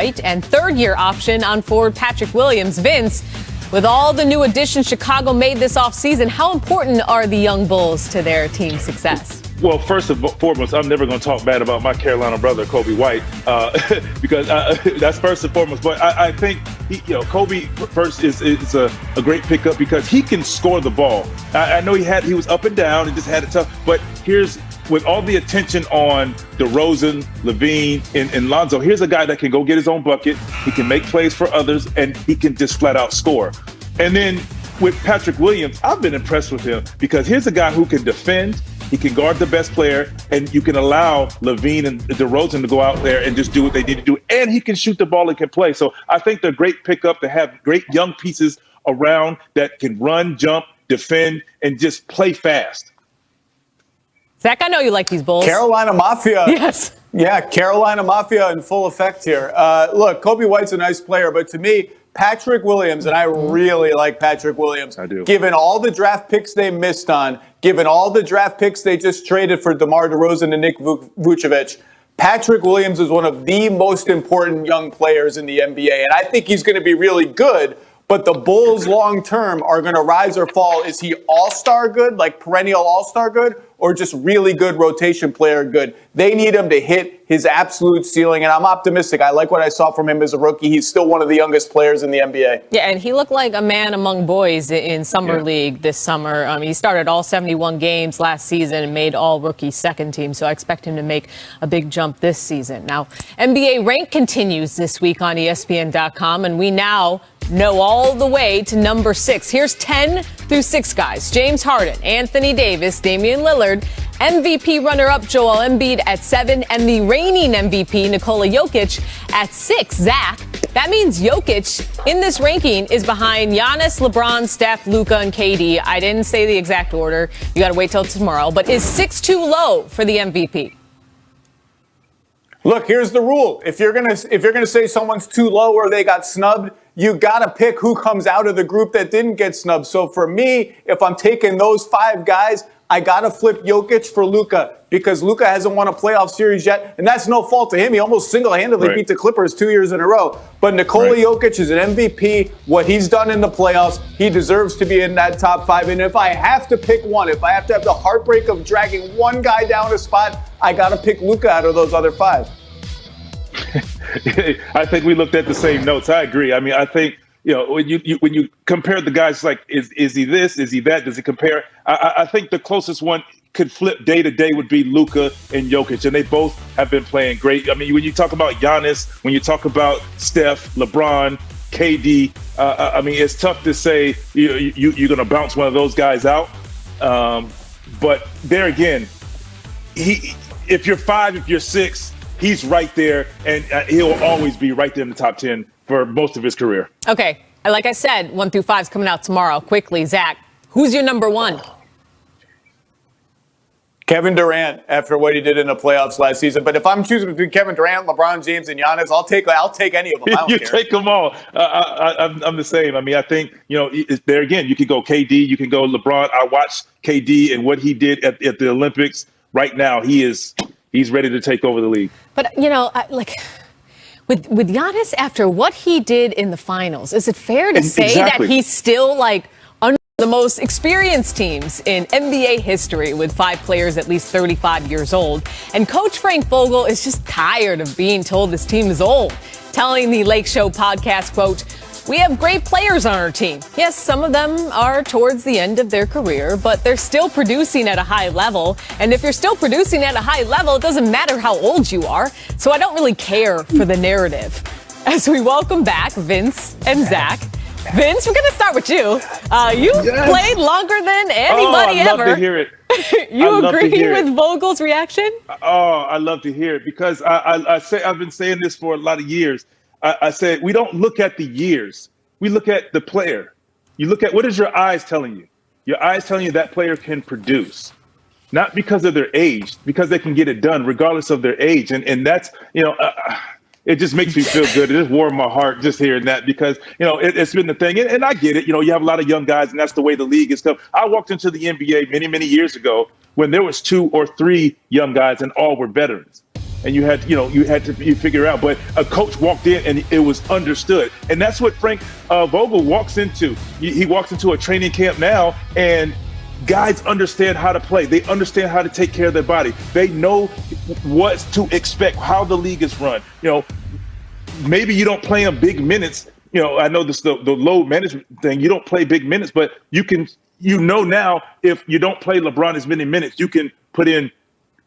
White and third-year option on forward Patrick Williams. Vince, with all the new additions Chicago made this offseason, how important are the young Bulls to their team's success? Well, first and foremost, I'm never going to talk bad about my Carolina brother, Kobe White, because that's first and foremost. But I think Kobe first is a great pickup because he can score the ball. I know he was up and down and just had it tough. But with all the attention on DeRozan, Levine, and Lonzo, here's a guy that can go get his own bucket. He can make plays for others, and he can just flat out score. And then with Patrick Williams, I've been impressed with him because here's a guy who can defend. He can guard the best player, and you can allow Levine and DeRozan to go out there and just do what they need to do. And he can shoot the ball and can play. So I think they're a great pickup to have great young pieces around that can run, jump, defend, and just play fast. Zach, I know you like these Bulls. Carolina Mafia. Yes. Yeah, Carolina Mafia in full effect here. Look, Kobe White's a nice player, but to me, Patrick Williams, and I really like Patrick Williams. I do. Given all the draft picks they missed on, given all the draft picks they just traded for DeMar DeRozan and Nick Vucevic, Patrick Williams is one of the most important young players in the NBA, and I think he's going to be really good. But the Bulls long-term are going to rise or fall. Is he all-star good, like perennial all-star good, or just really good rotation player good? They need him to hit his absolute ceiling, and I'm optimistic. I like what I saw from him as a rookie. He's still one of the youngest players in the NBA. Yeah, and he looked like a man among boys in Summer League this summer. He started all 71 games last season and made all-rookie second team, so I expect him to make a big jump this season. Now, NBA Rank continues this week on ESPN.com, and we now know all the way to number 6. Here's 10 through 6 guys. James Harden, Anthony Davis, Damian Lillard, MVP runner-up Joel Embiid at 7, and the reigning MVP Nikola Jokic at 6. Zach, that means Jokic in this ranking is behind Giannis, LeBron, Steph, Luka, and KD. I didn't say the exact order. You got to wait till tomorrow. But is 6 too low for the MVP? Look, here's the rule. If you're gonna say someone's too low or they got snubbed, you gotta pick who comes out of the group that didn't get snubbed. So for me, if I'm taking those 5 guys, I gotta flip Jokic for Luka because Luka hasn't won a playoff series yet, and that's no fault to him. He almost single-handedly beat the Clippers 2 years in a row. But Nikola Jokic is an MVP. What he's done in the playoffs, he deserves to be in that top 5. And if I have to pick one, if I have to have the heartbreak of dragging one guy down a spot, I gotta pick Luka out of those other 5. I think we looked at the same notes. I agree. I mean, I think, when you compare the guys, like, is he this? Is he that? Does he compare? I think the closest one could flip day to day would be Luka and Jokic, and they both have been playing great. I mean, when you talk about Giannis, when you talk about Steph, LeBron, KD, I mean, it's tough to say you're going to bounce one of those guys out. But there again, if you're 5, if you're 6, he's right there, and he'll always be right there in the top 10 for most of his career. Okay. Like I said, 1 through 5 is coming out tomorrow. Quickly, Zach, who's your number 1? Kevin Durant, after what he did in the playoffs last season. But if I'm choosing between Kevin Durant, LeBron James, and Giannis, I'll take any of them. I don't care. Take them all. I'm the same. I mean, I think, there again, you can go KD, you can go LeBron. I watched KD and what he did at the Olympics. Right now, he's ready to take over the league. But, with Giannis, after what he did in the finals, is it fair to say that he's still, under the most experienced teams in NBA history with 5 players at least 35 years old? And Coach Frank Vogel is just tired of being told this team is old, telling the Lake Show podcast, quote, "We have great players on our team. Yes, some of them are towards the end of their career, but they're still producing at a high level. And if you're still producing at a high level, it doesn't matter how old you are. So I don't really care for the narrative." As we welcome back Vince and Zach. Vince, we're going to start with you. You played longer than anybody ever. I love to hear it. You agree with Vogel's reaction? Oh, I love to hear it because I've been saying this for a lot of years. I said, we don't look at the years. We look at the player. You look at, what is your eyes telling you? Your eyes telling you that player can produce. Not because of their age, because they can get it done regardless of their age. And that's, it just makes me feel good. It just warmed my heart just hearing that because, it's been the thing. And I get it. You have a lot of young guys, and that's the way the league is. I walked into the NBA many, many years ago when there was 2 or 3 young guys and all were veterans. and you had to figure it out. But a coach walked in and it was understood, and that's what Frank Vogel walks into. He walks into a training camp now, and guys understand how to play. They understand how to take care of their body. They know what to expect, how the league is run. Maybe you don't play them big minutes. I know this the load management thing. You don't play big minutes, but now if you don't play LeBron as many minutes, you can put in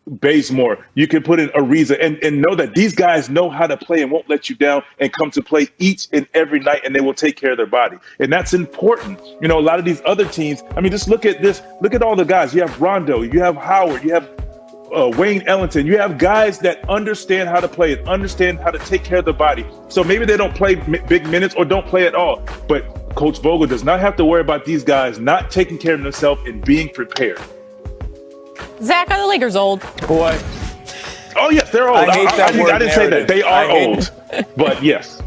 Bazemore, you can put in Ariza, and know that these guys know how to play and won't let you down and come to play each and every night, and they will take care of their body. And that's important. A lot of these other teams, just look at this. Look at all the guys. You have Rondo, you have Howard, you have Wayne Ellington. You have guys that understand how to play and understand how to take care of their body. So maybe they don't play big minutes or don't play at all. But Coach Vogel does not have to worry about these guys not taking care of themselves and being prepared. Zach, are the Lakers old? Boy. Oh, yes, they're old. I didn't say that. They are old. But yes.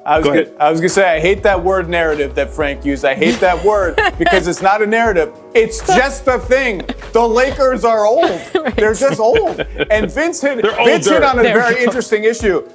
I was going to say, I hate that word narrative that Frank used. I hate that word because it's not a narrative. It's just a thing. The Lakers are old. Right. They're just old. And Vince hit on a very interesting issue.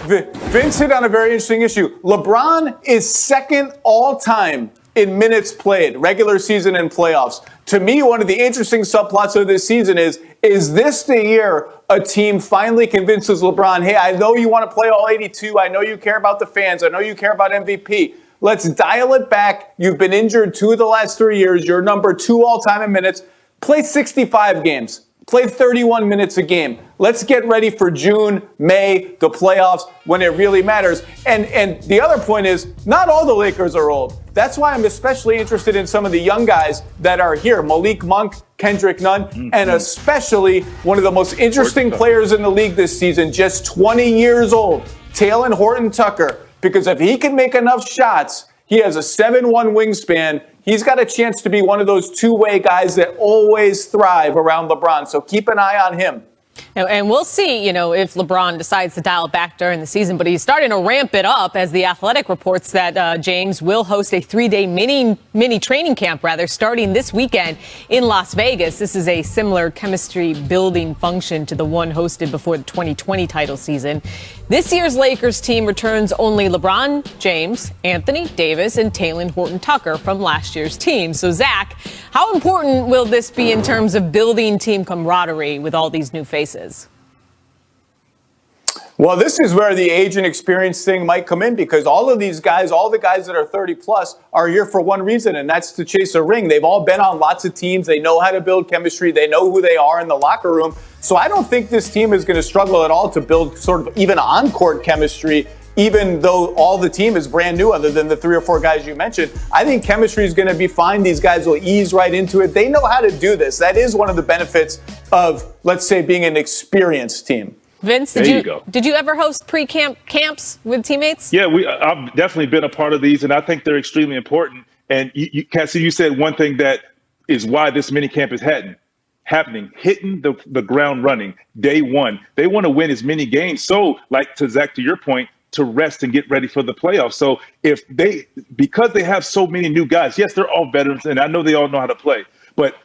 Vince hit on a very interesting issue. LeBron is second all-time in minutes played, regular season and playoffs. To me, one of the interesting subplots of this season is this the year a team finally convinces LeBron, hey, I know you want to play all 82. I know you care about the fans. I know you care about MVP. Let's dial it back. You've been injured 2 of the last 3 years. You're number 2 all-time in minutes. Play 65 games. Play 31 minutes a game. Let's get ready for June, May, the playoffs, when it really matters. And the other point is, not all the Lakers are old. That's why I'm especially interested in some of the young guys that are here. Malik Monk, Kendrick Nunn, and especially one of the most interesting players in the league this season, just 20 years old, Talen Horton-Tucker. Because if he can make enough shots, he has a 7'1" wingspan. He's got a chance to be one of those two-way guys that always thrive around LeBron. So keep an eye on him. And we'll see, if LeBron decides to dial it back during the season. But he's starting to ramp it up as The Athletic reports that James will host a 3-day mini training camp, starting this weekend in Las Vegas. This is a similar chemistry building function to the one hosted before the 2020 title season. This year's Lakers team returns only LeBron James, Anthony Davis, and Talen Horton-Tucker from last year's team. So, Zach, how important will this be in terms of building team camaraderie with all these new faces? Well, this is where the age and experience thing might come in, because all of these guys, all the guys that are 30 plus, are here for one reason, and that's to chase a ring. They've all been on lots of teams. They know how to build chemistry. They know who they are in the locker room. So I don't think this team is going to struggle at all to build sort of even on-court chemistry, even though all the team is brand new other than the 3 or 4 guys you mentioned. I think chemistry is going to be fine. These guys will ease right into it. They know how to do this. That is one of the benefits of, let's say, being an experienced team. Vince, did you ever host pre-camp camps with teammates? Yeah, I've definitely been a part of these, and I think they're extremely important. And Cassie, you said one thing that is why this mini camp is happening, hitting the ground running day one. They want to win as many games. So, like to Zach, to your point, to rest and get ready for the playoffs. So because they have so many new guys, yes, they're all veterans, and I know they all know how to play, but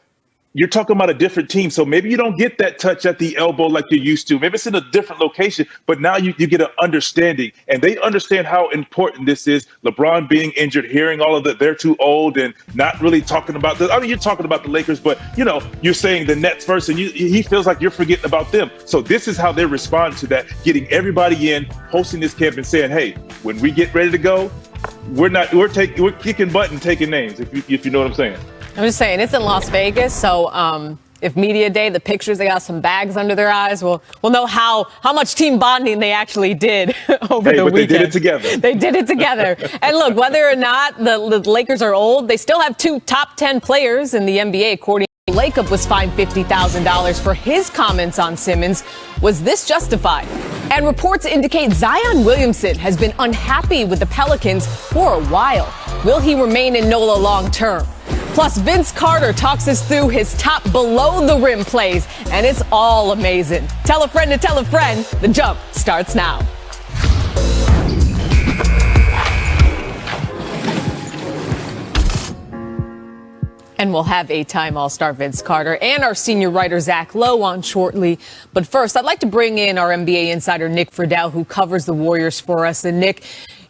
you're talking about a different team. So maybe you don't get that touch at the elbow like you used to. Maybe it's in a different location, but now you get an understanding, and they understand how important this is. LeBron being injured, hearing all of that, they're too old, and not really talking about this. I mean, you're talking about the Lakers, but you're saying the Nets first, and he feels like you're forgetting about them. So this is how they respond to that, getting everybody in, hosting this camp and saying, hey, when we get ready to go, we're kicking butt and taking names, if you know what I'm saying. I'm just saying, it's in Las Vegas, so if media day, the pictures, they got some bags under their eyes, we'll know how much team bonding they actually did over the weekend. They did it together. They did it together. And look, whether or not the Lakers are old, they still have 2 top 10 players in the NBA, according to Lacob was fined $50,000 for his comments on Simmons. Was this justified? And reports indicate Zion Williamson has been unhappy with the Pelicans for a while. Will he remain in NOLA long term? Plus, Vince Carter talks us through his top below-the-rim plays, and it's all amazing. Tell a friend to tell a friend. The Jump starts now. And we'll have 8-time All-Star Vince Carter and our senior writer Zach Lowe on shortly. But first, I'd like to bring in our NBA insider Nick Friedel, who covers the Warriors for us. And Nick,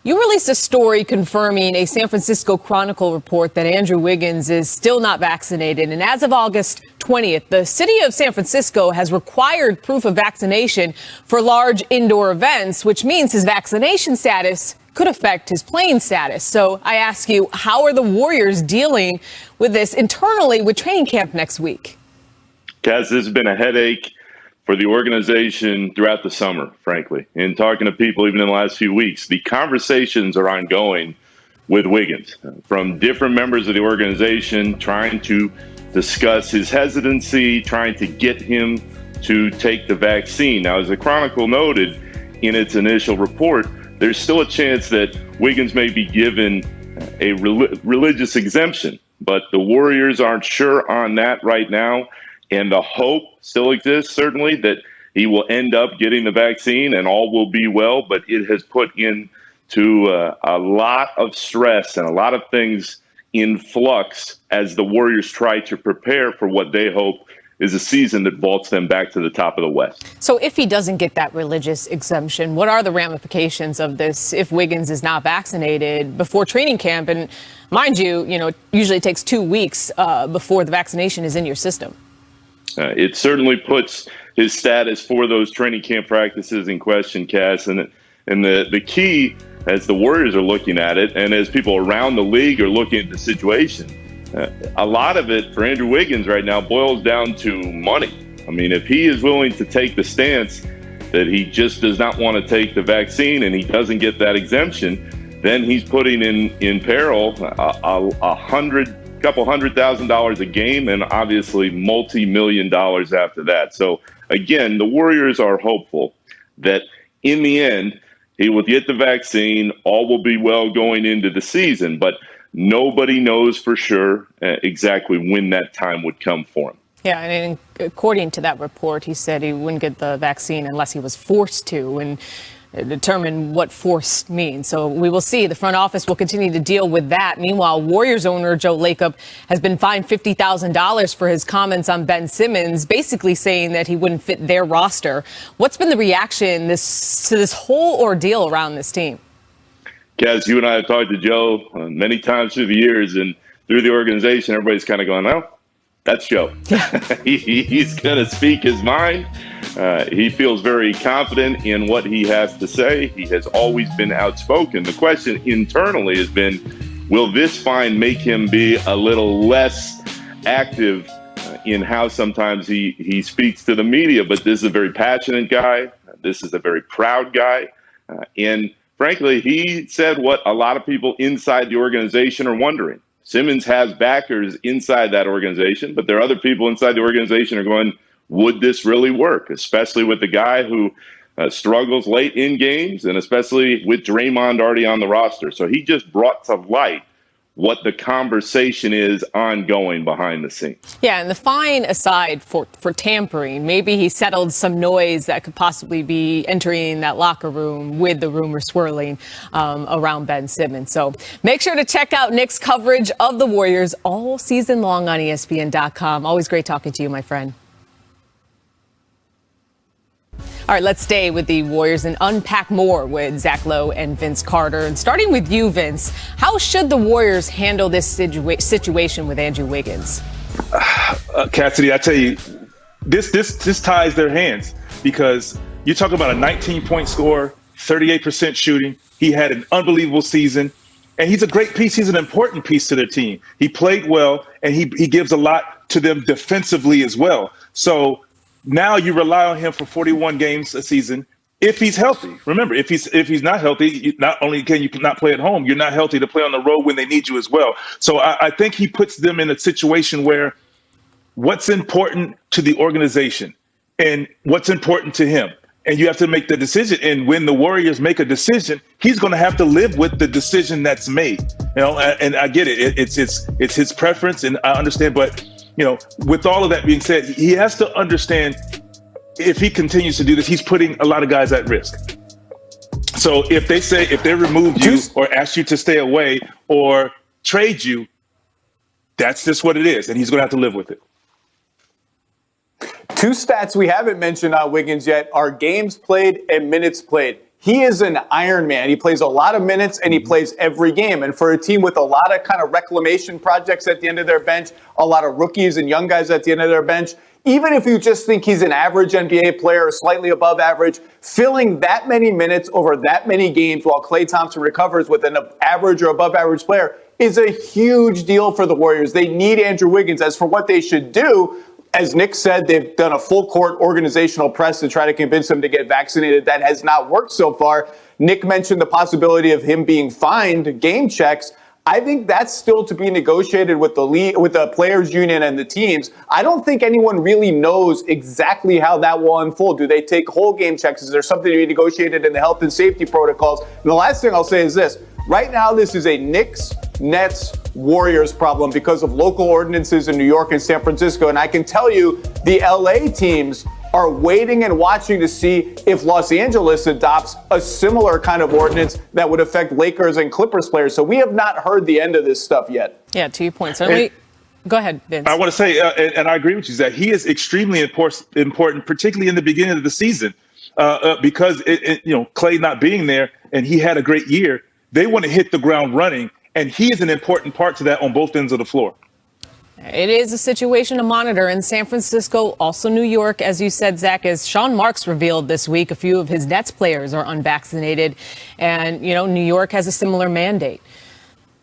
you released a story confirming a San Francisco Chronicle report that Andrew Wiggins is still not vaccinated. And as of August 20th, the city of San Francisco has required proof of vaccination for large indoor events, which means his vaccination status could affect his playing status. So I ask you, how are the Warriors dealing with this internally with training camp next week? Kaz, this has been a headache for the organization throughout the summer, frankly. And talking to people even in the last few weeks, the conversations are ongoing with Wiggins from different members of the organization trying to discuss his hesitancy, trying to get him to take the vaccine. Now, as the Chronicle noted in its initial report, there's still a chance that Wiggins may be given a religious exemption, but the Warriors aren't sure on that right now. And the hope still exists, certainly, that he will end up getting the vaccine and all will be well. But it has put into a lot of stress and a lot of things in flux as the Warriors try to prepare for what they hope is a season that vaults them back to the top of the West. So if he doesn't get that religious exemption, what are the ramifications of this if Wiggins is not vaccinated before training camp? And mind you, it usually takes 2 weeks before the vaccination is in your system. It certainly puts his status for those training camp practices in question, Cass. And the key, as the Warriors are looking at it, and as people around the league are looking at the situation, a lot of it for Andrew Wiggins right now boils down to money. I mean, if he is willing to take the stance that he just does not want to take the vaccine and he doesn't get that exemption, then he's putting in peril couple $100,000 a game and obviously multi-million dollars after that. So again, the Warriors are hopeful that in the end, he will get the vaccine, all will be well going into the season, but nobody knows for sure exactly when that time would come for him. Yeah, and according to that report, he said he wouldn't get the vaccine unless he was forced to, and determine what forced means. So we will see. The front office will continue to deal with that. Meanwhile, Warriors owner Joe Lacob has been fined $50,000 for his comments on Ben Simmons, basically saying that he wouldn't fit their roster. What's been the reaction to this whole ordeal around this team? Kaz, you and I have talked to Joe many times through the years and through the organization. Everybody's kind of going, well, that's Joe. Yeah. He's going to speak his mind. He feels very confident in what he has to say. He has always been outspoken. The question internally has been, will this fine make him be a little less active in how sometimes he speaks to the media? But this is a very passionate guy. This is a very proud guy. And frankly, he said what a lot of people inside the organization are wondering. Simmons has backers inside that organization, but there are other people inside the organization who are going, would this really work? Especially with the guy who struggles late in games, and especially with Draymond already on the roster. So he just brought to light what the conversation is ongoing behind the scenes. Yeah, and the fine aside for tampering, maybe he settled some noise that could possibly be entering that locker room with the rumor swirling around Ben Simmons. So make sure to check out Nick's coverage of the Warriors all season long on ESPN.com. Always great talking to you, my friend. All right, let's stay with the Warriors and unpack more with Zach Lowe and Vince Carter. And starting with you, Vince, how should the Warriors handle this situation with Andrew Wiggins? Cassidy, I tell you, this ties their hands, because you talk about a 19-point scorer, 38% shooting. He had an unbelievable season, and he's a great piece. He's an important piece to their team. He played well, and he gives a lot to them defensively as well. So now you rely on him for 41 games a season if he's healthy. Remember, if he's not healthy, not only can you not play at home, you're not healthy to play on the road when they need you as well. So I think he puts them in a situation where what's important to the organization and what's important to him, and you have to make the decision. And when the Warriors make a decision, he's going to have to live with the decision that's made. And I get it. It's his preference, and I understand, but with all of that being said, he has to understand if he continues to do this, he's putting a lot of guys at risk. So if they remove you or ask you to stay away or trade you, that's just what it is, and he's going to have to live with it. Two stats we haven't mentioned on Wiggins yet are games played and minutes played. He is an Iron Man. He plays a lot of minutes and he plays every game. And for a team with a lot of kind of reclamation projects at the end of their bench, a lot of rookies and young guys at the end of their bench, even if you just think he's an average NBA player or slightly above average, filling that many minutes over that many games while Klay Thompson recovers with an average or above average player is a huge deal for the Warriors. They need Andrew Wiggins. As for what they should do, as Nick said, they've done a full court organizational press to try to convince him to get vaccinated. That has not worked so far. Nick mentioned the possibility of him being fined game checks. I think that's still to be negotiated with the league, with the players union and the teams. I don't think anyone really knows exactly how that will unfold. Do they take whole game checks? Is there something to be negotiated in the health and safety protocols? And the last thing I'll say is this. Right now, this is a Knicks, Nets, Warriors problem because of local ordinances in New York and San Francisco. And I can tell you the LA teams are waiting and watching to see if Los Angeles adopts a similar kind of ordinance that would affect Lakers and Clippers players. So we have not heard the end of this stuff yet. Yeah, to your point. Certainly. Go ahead, Vince. I want to say, and I agree with you, that he is extremely important, particularly in the beginning of the season, because Klay not being there and he had a great year. They want to hit the ground running, and he is an important part to that on both ends of the floor. It is a situation to monitor in San Francisco, also New York, as you said, Zach, as Sean Marks revealed this week, a few of his Nets players are unvaccinated, and, New York has a similar mandate.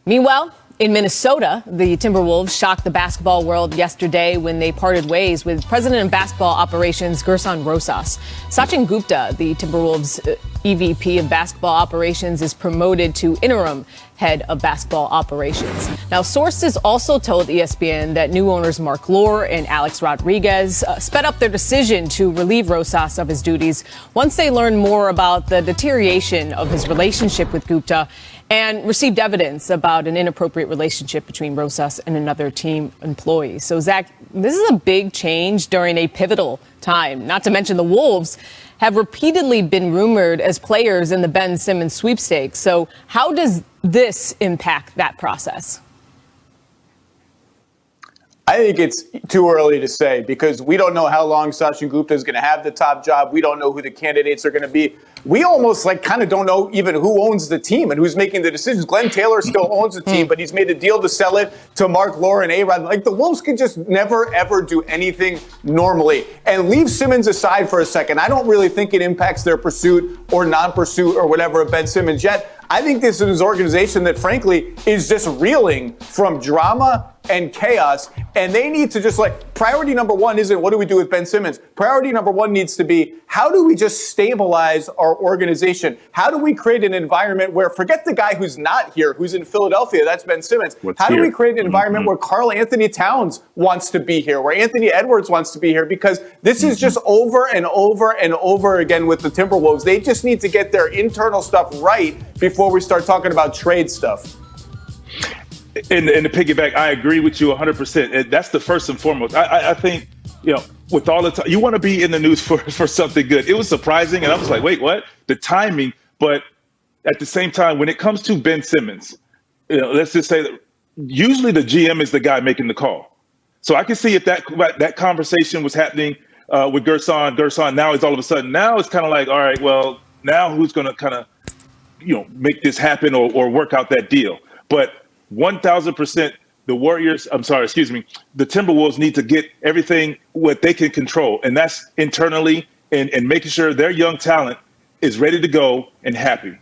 Meanwhile, in Minnesota, the Timberwolves shocked the basketball world yesterday when they parted ways with President of Basketball Operations Gerson Rosas. Sachin Gupta, the Timberwolves EVP of Basketball Operations, is promoted to interim head of basketball operations. Now, sources also told ESPN that new owners Mark Lore and Alex Rodriguez sped up their decision to relieve Rosas of his duties once they learned more about the deterioration of his relationship with Gupta and received evidence about an inappropriate relationship between Rosas and another team employee. So, Zach, this is a big change during a pivotal time. Not to mention the Wolves have repeatedly been rumored as players in the Ben Simmons sweepstakes. So how does this impact that process? I think it's too early to say because we don't know how long Sachin Gupta is going to have the top job. We don't know who the candidates are going to be. We almost kind of don't know even who owns the team and who's making the decisions. Glenn Taylor still owns the team, but he's made a deal to sell it to Mark Lore and A-Rod. The Wolves could just never, ever do anything normally. And leave Simmons aside for a second. I don't really think it impacts their pursuit or non-pursuit or whatever of Ben Simmons yet. I think this is an organization that, frankly, is just reeling from drama and chaos. And they need to just priority number one isn't what do we do with Ben Simmons? Priority number one needs to be how do we just stabilize our organization? How do we create an environment where, forget the guy who's not here, who's in Philadelphia, that's Ben Simmons. How do we create an environment where Karl Anthony Towns wants to be here, where Anthony Edwards wants to be here? Because this is just over and over and over again with the Timberwolves. They just need to get their internal stuff right before we start talking about trade stuff. And to piggyback, I agree with you 100%. That's the first and foremost. I think, with all the time, you want to be in the news for something good. It was surprising, and I was like, wait, what? The timing. But at the same time, when it comes to Ben Simmons, let's just say that usually the GM is the guy making the call. So I can see if that conversation was happening with Gerson. Now it's all of a sudden, now it's kind of like, all right, well, now who's going to kind of, make this happen or work out that deal? But 1,000%, the Timberwolves need to get everything what they can control, and that's internally and making sure their young talent is ready to go and happy.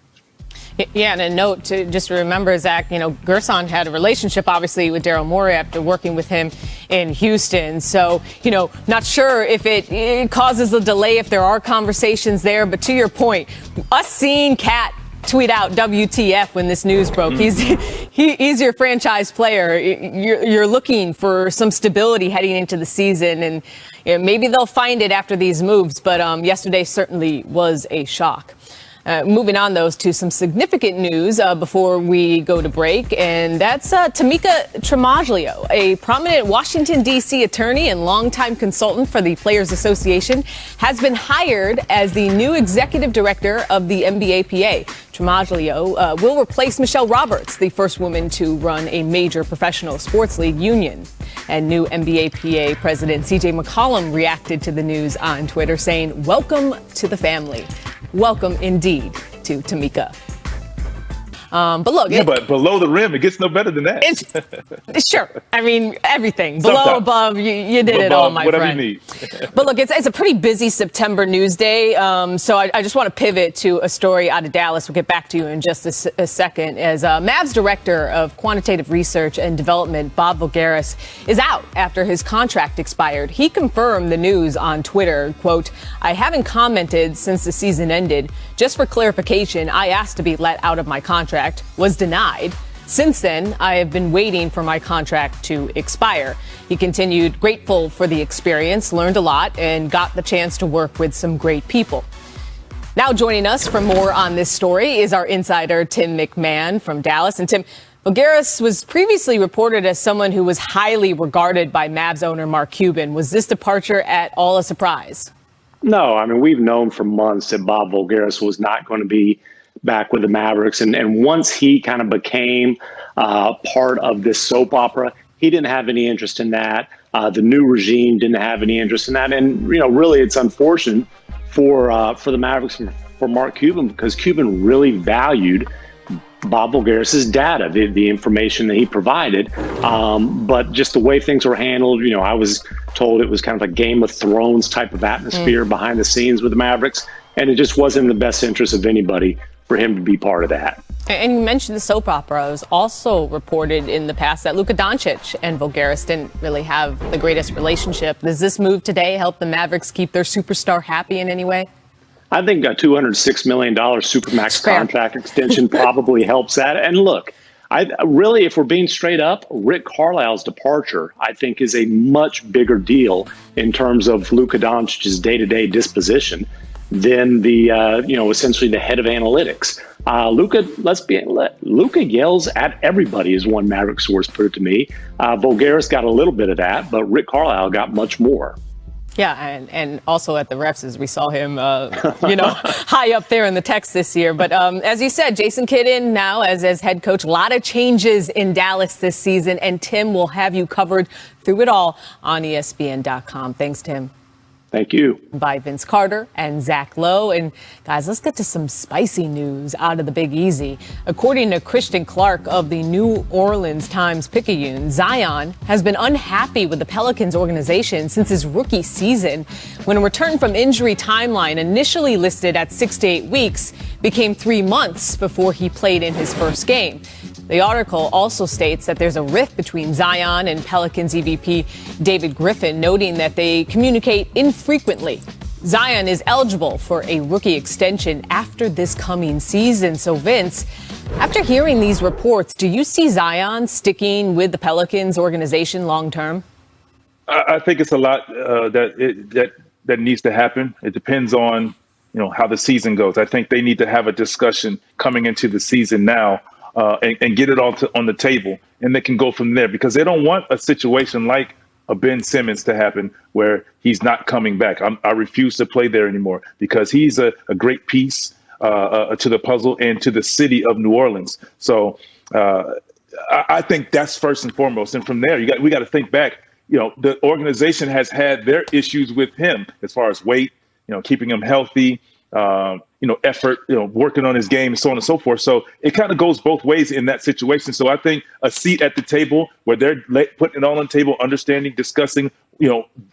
Yeah, and a note to just remember, Zach, Gerson had a relationship, obviously, with Daryl Morey after working with him in Houston. So, not sure if it causes a delay if there are conversations there. But to your point, us seeing Cat tweet out WTF when this news broke. He's your franchise player. You're looking for some stability heading into the season, and maybe they'll find it after these moves. But yesterday certainly was a shock. Moving on, though, to some significant news before we go to break, and that's Tamika Tremaglio, a prominent Washington, D.C. attorney and longtime consultant for the Players Association, has been hired as the new executive director of the NBAPA. Tremaglio will replace Michelle Roberts, the first woman to run a major professional sports league union. And new NBAPA president C.J. McCollum reacted to the news on Twitter, saying, "Welcome to the family." Welcome indeed to Tamika. But look, but below the rim, it gets no better than that. Sure. I mean, everything. Below, above, you did it all, my whatever friend. You need. But look, it's a pretty busy September news day. So I just want to pivot to a story out of Dallas. We'll get back to you in just a second. As Mavs director of quantitative research and development, Bob Voulgaris, is out after his contract expired. He confirmed the news on Twitter, quote, "I haven't commented since the season ended. Just for clarification, I asked to be let out of my contract, was denied. Since then, I have been waiting for my contract to expire." He continued, "Grateful for the experience, learned a lot, and got the chance to work with some great people." Now joining us for more on this story is our insider, Tim McMahon from Dallas. And Tim, Voulgaris was previously reported as someone who was highly regarded by Mavs owner Mark Cuban. Was this departure at all a surprise? No, I mean, we've known for months that Bob Voulgaris was not going to be back with the Mavericks. And once he kind of became part of this soap opera, he didn't have any interest in that. The new regime didn't have any interest in that. And, really, it's unfortunate for the Mavericks and for Mark Cuban, because Cuban really valued Bob Voulgaris' data, the information that he provided. But just the way things were handled, I was told it was kind of a Game of Thrones type of atmosphere behind the scenes with the Mavericks. And it just wasn't in the best interest of anybody for him to be part of that. And you mentioned the soap opera. It was also reported in the past that Luka Doncic and Voulgaris didn't really have the greatest relationship. Does this move today help the Mavericks keep their superstar happy in any way? I think a $206 million Supermax contract extension probably helps that. And look, if we're being straight up, Rick Carlisle's departure, I think, is a much bigger deal in terms of Luka Doncic's day-to-day disposition than the essentially the head of analytics. Luka yells at everybody, as one Maverick source put it to me. Voulgaris got a little bit of that, but Rick Carlisle got much more. Yeah, and also at the refs, as we saw him, high up there in the text this year. But as you said, Jason Kidd in now as head coach. A lot of changes in Dallas this season, and Tim will have you covered through it all on ESPN.com. Thanks, Tim. Thank you. By Vince Carter and Zach Lowe. And guys, let's get to some spicy news out of the Big Easy. According to Christian Clark of the New Orleans Times-Picayune, Zion has been unhappy with the Pelicans organization since his rookie season, when a return from injury timeline initially listed at 6 to 8 weeks became 3 months before he played in his first game. The article also states that there's a rift between Zion and Pelicans EVP David Griffin, noting that they communicate infrequently. Zion is eligible for a rookie extension after this coming season. So, Vince, after hearing these reports, do you see Zion sticking with the Pelicans organization long term? I think it's a lot that needs to happen. It depends on how the season goes. I think they need to have a discussion coming into the season now. And get it all on the table, and they can go from there, because they don't want a situation like a Ben Simmons to happen where he's not coming back. I refuse to play there anymore, because he's a great piece to the puzzle and to the city of New Orleans. So I think that's first and foremost. And from there, we got to think back. The organization has had their issues with him as far as weight, keeping him healthy. Effort, working on his game and so on and so forth. So it kind of goes both ways in that situation. So I think a seat at the table where they're putting it all on the table, understanding, discussing,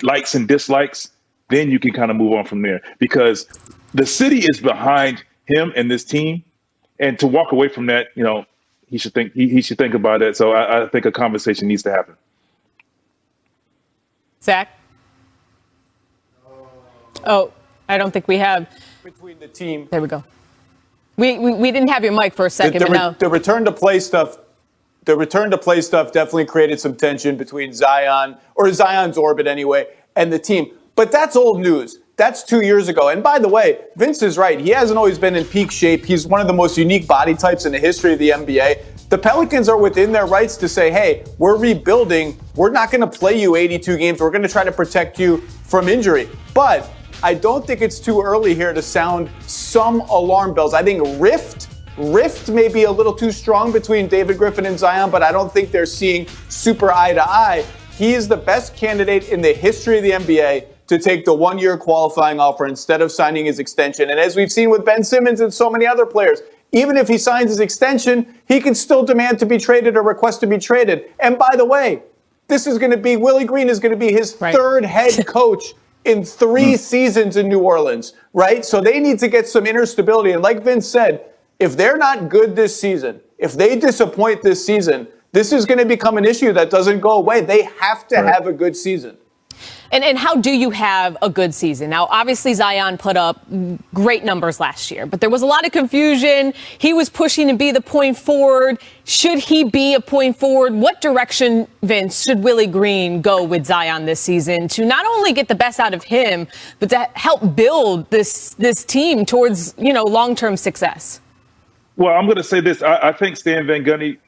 likes and dislikes, then you can kind of move on from there, because the city is behind him and this team. And to walk away from that, he should think about it. So I think a conversation needs to happen. Zach? Oh, I don't think we have. Between the team. There we go. We didn't have your mic for a second. The return to play stuff definitely created some tension between Zion's orbit anyway, and the team. But that's old news. That's 2 years ago. And by the way, Vince is right. He hasn't always been in peak shape. He's one of the most unique body types in the history of the NBA. The Pelicans are within their rights to say, hey, we're rebuilding. We're not going to play you 82 games. We're going to try to protect you from injury. But I don't think it's too early here to sound some alarm bells. I think rift may be a little too strong between David Griffin and Zion, but I don't think they're seeing super eye to eye. He is the best candidate in the history of the NBA to take the one-year qualifying offer instead of signing his extension. And as we've seen with Ben Simmons and so many other players, even if he signs his extension, he can still demand to be traded or request to be traded. And by the way, Willie Green is going to be his third head coach in 3 seasons in New Orleans, right? So they need to get some inner stability. And like Vince said, if they're not good this season, if they disappoint this season, this is going to become an issue that doesn't go away. They have to have a good season. And how do you have a good season? Now, obviously, Zion put up great numbers last year, but there was a lot of confusion. He was pushing to be the point forward. Should he be a point forward? What direction, Vince, should Willie Green go with Zion this season to not only get the best out of him, but to help build this team towards, long-term success? Well, I'm going to say this. I think Stan Van Gundy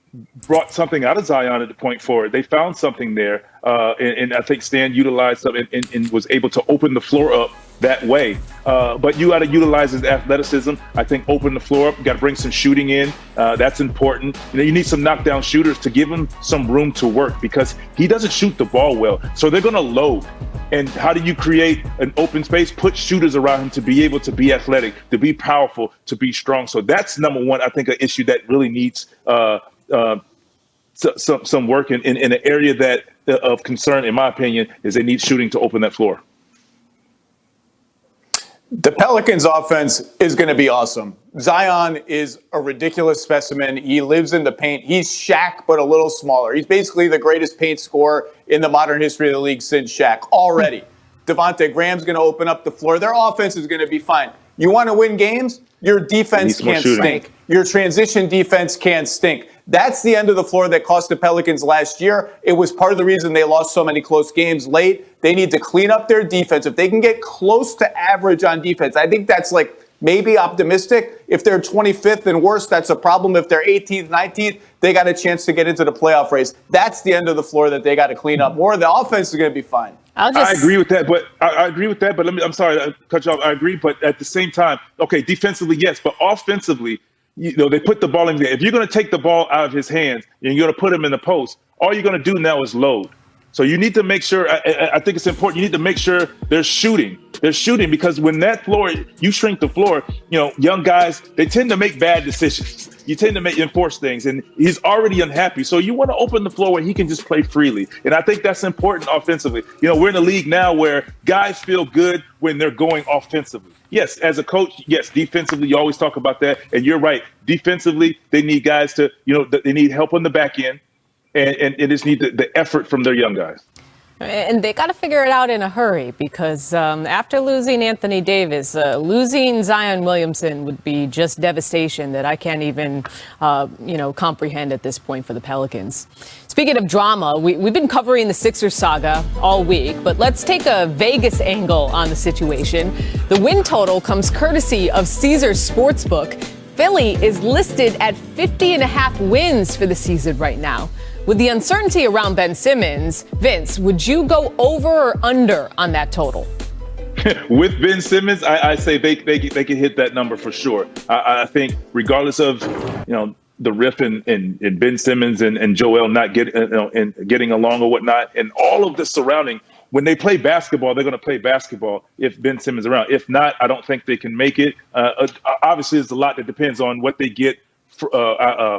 brought something out of Zion at the point forward. They found something there, and I think Stan utilized something and was able to open the floor up that way. But you got to utilize his athleticism. I think open the floor up. You got to bring some shooting in. That's important. You need some knockdown shooters to give him some room to work because he doesn't shoot the ball well. So they're going to load. And how do you create an open space? Put shooters around him to be able to be athletic, to be powerful, to be strong. So that's number one. I think an issue that really needs some work in an area that of concern, in my opinion, is they need shooting to open that floor. The Pelicans offense is going to be awesome. Zion is a ridiculous specimen. He lives in the paint. He's Shaq, but a little smaller. He's basically the greatest paint scorer in the modern history of the league since Shaq already. Devontae Graham's going to open up the floor. Their offense is going to be fine. You want to win games? Your defense can't stink. Your transition defense can't stink. That's the end of the floor that cost the Pelicans last year. It was part of the reason they lost so many close games late. They need to clean up their defense. If they can get close to average on defense, I think that's maybe optimistic. If they're 25th and worse, that's a problem. If they're 18th, 19th, they got a chance to get into the playoff race. That's the end of the floor that they got to clean up more. The offense is going to be fine. I agree with that, but I'm sorry to cut you off. I agree, but at the same time, okay, defensively, yes, but offensively, they put the ball in there. If you're going to take the ball out of his hands and you're going to put him in the post, all you're going to do now is load. So you need to make sure, I think it's important, you need to make sure they're shooting. They're shooting because when that floor, you shrink the floor, young guys, they tend to make bad decisions. You tend to enforce things, and he's already unhappy. So you want to open the floor where he can just play freely. And I think that's important offensively. We're in a league now where guys feel good when they're going offensively. Yes, as a coach, yes, defensively, you always talk about that. And you're right. Defensively, they need guys to, they need help on the back end. And they just need the effort from their young guys. And they got to figure it out in a hurry because after losing Anthony Davis, losing Zion Williamson would be just devastation that I can't even, comprehend at this point for the Pelicans. Speaking of drama, we've been covering the Sixers saga all week, but let's take a Vegas angle on the situation. The win total comes courtesy of Caesars Sportsbook. Philly is listed at 50.5 wins for the season right now. With the uncertainty around Ben Simmons, Vince, would you go over or under on that total? With Ben Simmons, I say they can hit that number for sure. I think regardless of the riff in Ben Simmons and Joel not getting along or whatnot, and all of the surrounding. When they play basketball, they're going to play basketball if Ben Simmons is around. If not, I don't think they can make it. Obviously, there's a lot that depends on what they get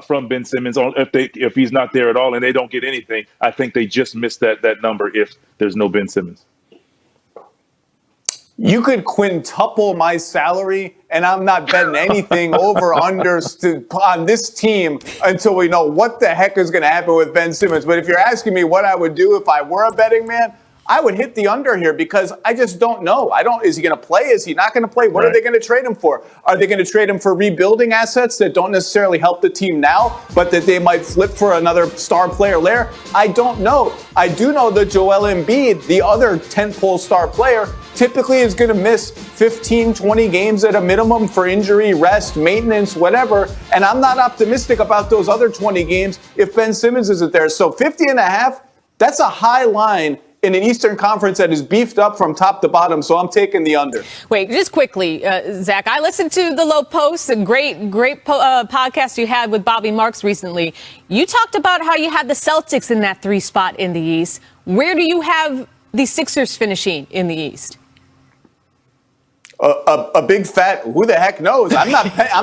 from Ben Simmons. If he's not there at all and they don't get anything, I think they just missed that number if there's no Ben Simmons. You could quintuple my salary, and I'm not betting anything over under on this team until we know what the heck is going to happen with Ben Simmons. But if you're asking me what I would do if I were a betting man, I would hit the under here because I just don't know. Is he going to play? Is he not going to play? What are they going to trade him for? Are they going to trade him for rebuilding assets that don't necessarily help the team now, but that they might flip for another star player later? I don't know. I do know that Joel Embiid, the other tentpole star player, typically is going to miss 15, 20 games at a minimum for injury, rest, maintenance, whatever. And I'm not optimistic about those other 20 games if Ben Simmons isn't there. So 50.5, that's a high line in an Eastern Conference that is beefed up from top to bottom, so I'm taking the under. Wait, just quickly, Zach, I listened to the Low Post, a great podcast you had with Bobby Marks recently. You talked about how you had the Celtics in that 3 spot in the East. Where do you have the Sixers finishing in the East? A big fat, who the heck knows? I'm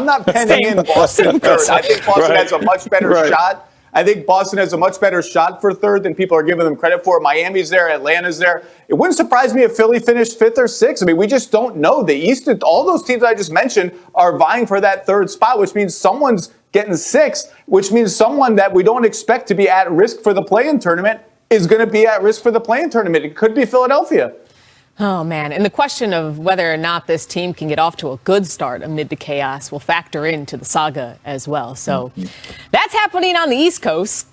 not penning in Boston third. I think Boston has a much better shot. I think Boston has a much better shot for third than people are giving them credit for. Miami's there, Atlanta's there. It wouldn't surprise me if Philly finished 5th or 6th. I mean, we just don't know. The East, all those teams I just mentioned are vying for that 3rd spot, which means someone's getting 6th, which means someone that we don't expect to be at risk for the play-in tournament is going to be at risk for the play-in tournament. It could be Philadelphia. Oh, man. And the question of whether or not this team can get off to a good start amid the chaos will factor into the saga as well. So that's happening on the East Coast.